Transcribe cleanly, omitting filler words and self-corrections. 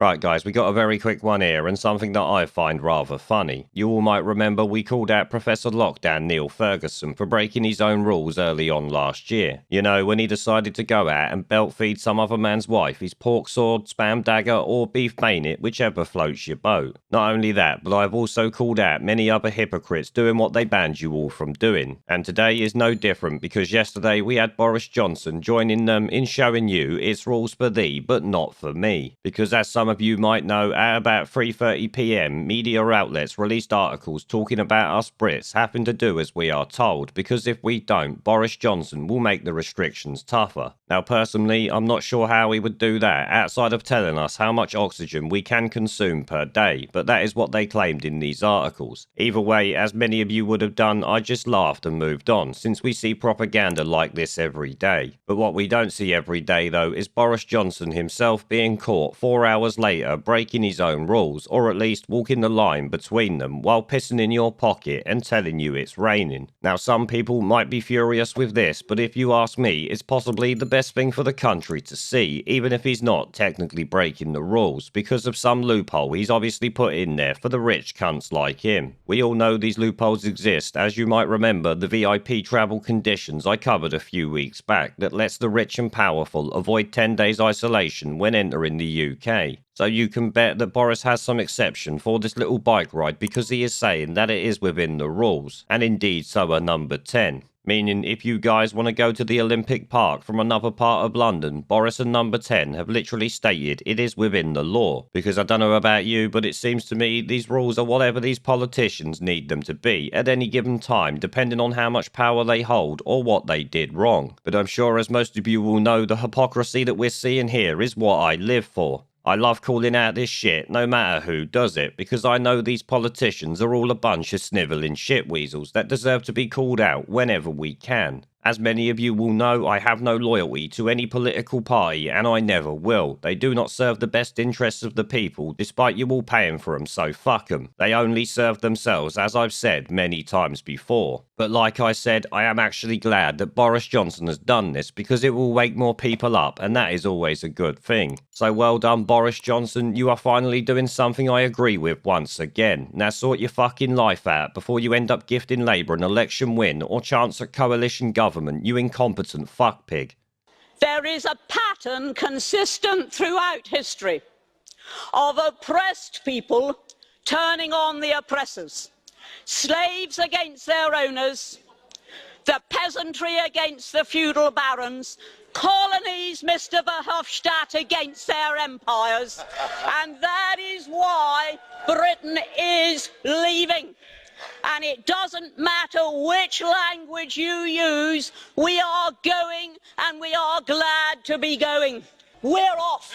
Right, guys, we got a very quick one here, and something that I find rather funny. You all might remember we called out Professor Lockdown Neil Ferguson for breaking his own rules early on last year. You know, when he decided to go out and belt feed some other man's wife his pork sword, spam dagger, or beef bayonet, whichever floats your boat. Not only that, but I've also called out many other hypocrites doing what they banned you all from doing. And today is no different, because yesterday we had Boris Johnson joining them in showing you it's rules for thee, but not for me. Because as some of you might know, at about 3:30 p.m, media outlets released articles talking about us Brits having to do as we are told, because if we don't, Boris Johnson will make the restrictions tougher. Now, personally, I'm not sure how he would do that, outside of telling us how much oxygen we can consume per day, but that is what they claimed in these articles. Either way, as many of you would have done, I just laughed and moved on, since we see propaganda like this every day. But what we don't see every day, though, is Boris Johnson himself being caught 4 hours later breaking his own rules, or at least walking the line between them while pissing in your pocket and telling you it's raining. Now, some people might be furious with this, but if you ask me, it's possibly the best thing for the country to see, even if he's not technically breaking the rules, because of some loophole he's obviously put in there for the rich cunts like him. We all know these loopholes exist, as you might remember the VIP travel conditions I covered a few weeks back that lets the rich and powerful avoid 10 days isolation when entering the UK. So you can bet that Boris has some exception for this little bike ride, because he is saying that it is within the rules, and indeed so are number 10. Meaning, if you guys want to go to the Olympic Park from another part of London, Boris and number 10 have literally stated it is within the law. Because I don't know about you, but it seems to me these rules are whatever these politicians need them to be at any given time, depending on how much power they hold or what they did wrong. But I'm sure, as most of you will know, the hypocrisy that we're seeing here is what I live for. I love calling out this shit, no matter who does it, because I know these politicians are all a bunch of snivelling shitweasels that deserve to be called out whenever we can. As many of you will know, I have no loyalty to any political party, and I never will. They do not serve the best interests of the people, despite you all paying for them, so fuck them. They only serve themselves, as I've said many times before. But like I said, I am actually glad that Boris Johnson has done this, because it will wake more people up, and that is always a good thing. So well done, Boris Johnson. You are finally doing something I agree with once again. Now sort your fucking life out before you end up gifting Labour an election win or chance at coalition government, you incompetent fuckpig. There is a pattern consistent throughout history of oppressed people turning on the oppressors. Slaves against their owners, the peasantry against the feudal barons, colonies, Mr. Verhofstadt, against their empires. And that is why Britain is leaving. And it doesn't matter which language you use, we are going, and we are glad to be going. We're off.